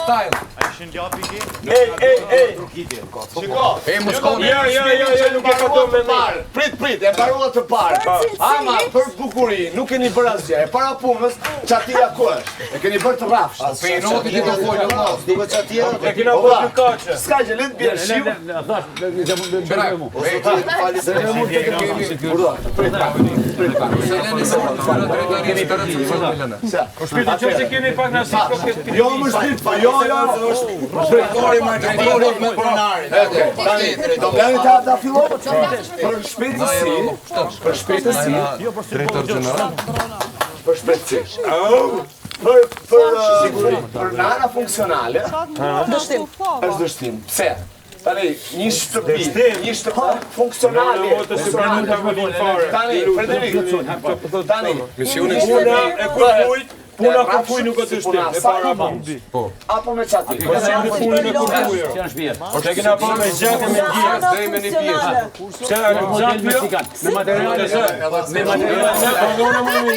style. Shiko. Nuk e ka do me ne. Prit, e mbarova të parë. Ama për bukuri, nuk keni bërë asgjë. E para punës, çatia ku është? E keni bërë të rrafsh. Pe noti që do folë mos. Duke çatia. E kena bërë dy kaçe. S'ka gjë, le të bjerë shiu. Shpirti që keni pak na si Jo, më shpirt, jo. Drejtori me pronarin. Do bëni ta filloj për shpejtësi. Për shpejtësi. Drejtor general. Për shpejtësi. Për nana funksionale. Është dështim. Pse? Tani, një shtëpi funksionale. Tani, Frederik. Tani, Misioni puna kufuj nuk është dështim, e para punë. Apo me çati. Punën e kufujer. Ose kena pa me gjatë me gjia. deri me një pjesë. Pse në gjatë me materiale.